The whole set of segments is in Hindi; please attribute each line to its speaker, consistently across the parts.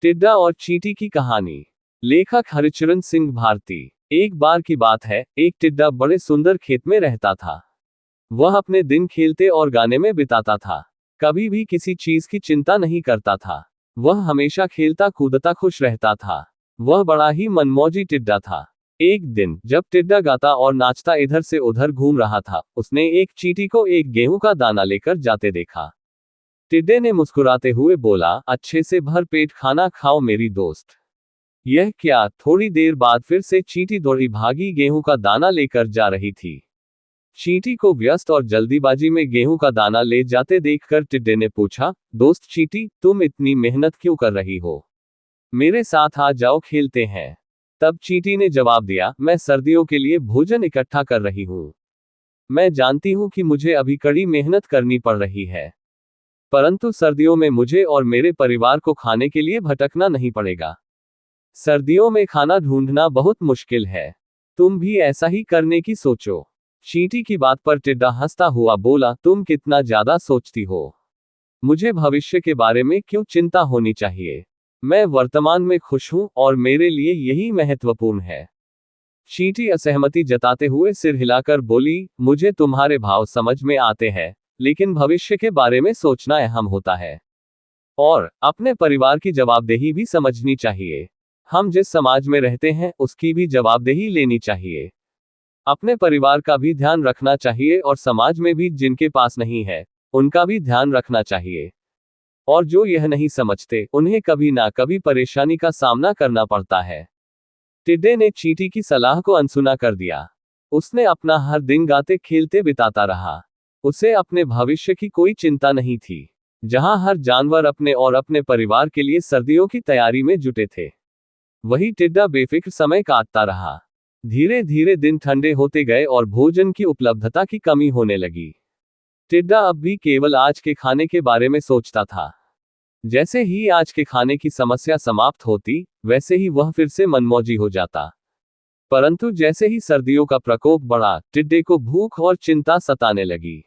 Speaker 1: टिड्डा और चींटी की कहानी। लेखक हरिचरण सिंह भारती। एक बार की बात है, एक टिड्डा बड़े सुंदर खेत में रहता था। वह अपने दिन खेलते और गाने में बिताता था। कभी भी किसी चीज की चिंता नहीं करता था। वह हमेशा खेलता कूदता खुश रहता था। वह बड़ा ही मनमौजी टिड्डा था। एक दिन जब टिड्डा गाता और नाचता इधर से उधर घूम रहा था, उसने एक चींटी को एक गेहूं का दाना लेकर जाते देखा। टिड्डे ने मुस्कुराते हुए बोला, अच्छे से भर पेट खाना खाओ मेरी दोस्त। यह क्या? थोड़ी देर बाद फिर से चींटी दौड़ी भागी गेहूं का दाना लेकर जा रही थी। चींटी को व्यस्त और जल्दीबाजी में गेहूं का दाना ले जाते देखकर टिड्डे ने पूछा, दोस्त चींटी, तुम इतनी मेहनत क्यों कर रही हो? मेरे साथ आ जाओ, खेलते हैं। तब चींटी ने जवाब दिया, मैं सर्दियों के लिए भोजन इकट्ठा कर रही हूं। मैं जानती हूं कि मुझे अभी कड़ी मेहनत करनी पड़ रही है, परंतु सर्दियों में मुझे और मेरे परिवार को खाने के लिए भटकना नहीं पड़ेगा। सर्दियों में खाना ढूंढना बहुत मुश्किल है। तुम भी ऐसा ही करने की सोचो। चींटी की बात पर टिड्डा हंसता हुआ बोला, तुम कितना ज्यादा सोचती हो। मुझे भविष्य के बारे में क्यों चिंता होनी चाहिए? मैं वर्तमान में खुश हूं और मेरे लिए यही महत्वपूर्ण है। चींटी असहमति जताते हुए सिर हिलाकर बोली, मुझे तुम्हारे भाव समझ में आते हैं, लेकिन भविष्य के बारे में सोचना अहम होता है। और अपने परिवार की जवाबदेही भी समझनी चाहिए। हम जिस समाज में रहते हैं उसकी भी जवाबदेही लेनी चाहिए। अपने परिवार का भी ध्यान रखना चाहिए और समाज में भी जिनके पास नहीं है उनका भी ध्यान रखना चाहिए। और जो यह नहीं समझते उन्हें कभी ना कभी परेशानी का सामना करना पड़ता है। टिड्डे ने चींटी की सलाह को अनसुना कर दिया। उसने अपना हर दिन गाते खेलते बिताता रहा। उसे अपने भविष्य की कोई चिंता नहीं थी। जहां हर जानवर अपने और अपने परिवार के लिए सर्दियों की तैयारी में जुटे थे, वही टिड्डा बेफिक्र समय काटता रहा। धीरे धीरे दिन ठंडे होते गए और भोजन की उपलब्धता की कमी होने लगी। टिड्डा अब भी केवल आज के खाने के बारे में सोचता था। जैसे ही आज के खाने की समस्या समाप्त होती, वैसे ही वह फिर से मनमौजी हो जाता। परंतु जैसे ही सर्दियों का प्रकोप बढ़ा, टिड्डे को भूख और चिंता सताने लगी।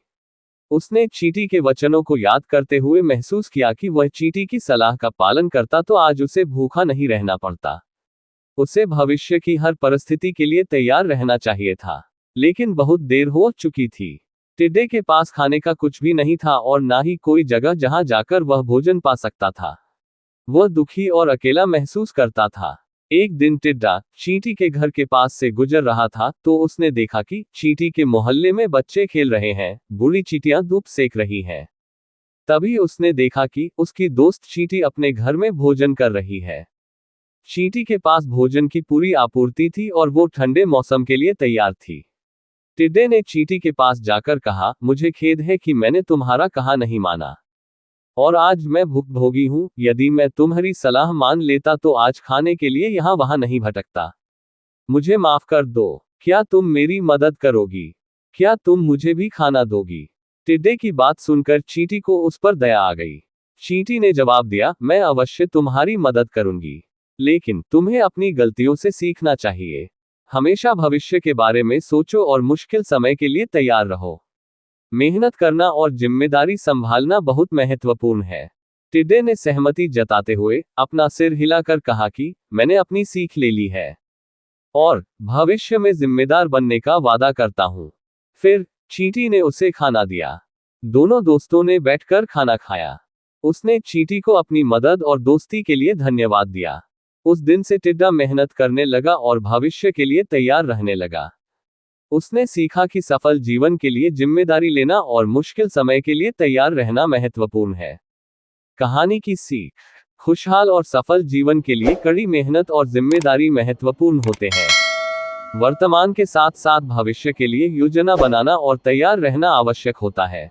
Speaker 1: उसने चींटी के वचनों को याद करते हुए महसूस किया कि वह चींटी की सलाह का पालन करता तो आज उसे भूखा नहीं रहना पड़ता। उसे भविष्य की हर परिस्थिति के लिए तैयार रहना चाहिए था। लेकिन बहुत देर हो चुकी थी। टिड्डे के पास खाने का कुछ भी नहीं था और ना ही कोई जगह जहां जाकर वह भोजन पा सकता था। वह दुखी और अकेला महसूस करता था। एक दिन टिड्डा चींटी के घर के पास से गुजर रहा था तो उसने देखा कि चींटी के मोहल्ले में बच्चे खेल रहे हैं, बूढ़ी चींटियां धूप सेक रही हैं। तभी उसने देखा कि उसकी दोस्त चींटी अपने घर में भोजन कर रही है। चींटी के पास भोजन की पूरी आपूर्ति थी और वो ठंडे मौसम के लिए तैयार थी। टिड्डे ने चींटी के पास जाकर कहा, मुझे खेद है कि मैंने तुम्हारा कहा नहीं माना और आज मैं भुखभोगी हूं। यदि मैं तुम्हारी सलाह मान लेता तो आज खाने के लिए यहां वहां नहीं भटकता। मुझे माफ कर दो। क्या तुम मेरी मदद करोगी? क्या तुम मुझे भी खाना दोगी? टिड्डे की बात सुनकर चींटी को उस पर दया आ गई। चींटी ने जवाब दिया, मैं अवश्य तुम्हारी मदद करूंगी, लेकिन तुम्हें अपनी गलतियों से सीखना चाहिए। हमेशा भविष्य के बारे में सोचो और मुश्किल समय के लिए तैयार रहो। मेहनत करना और जिम्मेदारी संभालना बहुत महत्वपूर्ण है। टिड्डे ने सहमति जताते हुए अपना सिर हिलाकर कहा कि मैंने अपनी सीख ले ली है और भविष्य में जिम्मेदार बनने का वादा करता हूं। फिर चींटी ने उसे खाना दिया। दोनों दोस्तों ने बैठकर खाना खाया। उसने चींटी को अपनी मदद और दोस्ती के लिए धन्यवाद दिया। उस दिन से टिड्डा मेहनत करने लगा और भविष्य के लिए तैयार रहने लगा। उसने सीखा कि सफल जीवन के लिए जिम्मेदारी लेना और मुश्किल समय के लिए तैयार रहना महत्वपूर्ण है। कहानी की सीख। खुशहाल और सफल जीवन के लिए कड़ी मेहनत और जिम्मेदारी महत्वपूर्ण होते हैं। वर्तमान के साथ साथ भविष्य के लिए योजना बनाना और तैयार रहना आवश्यक होता है।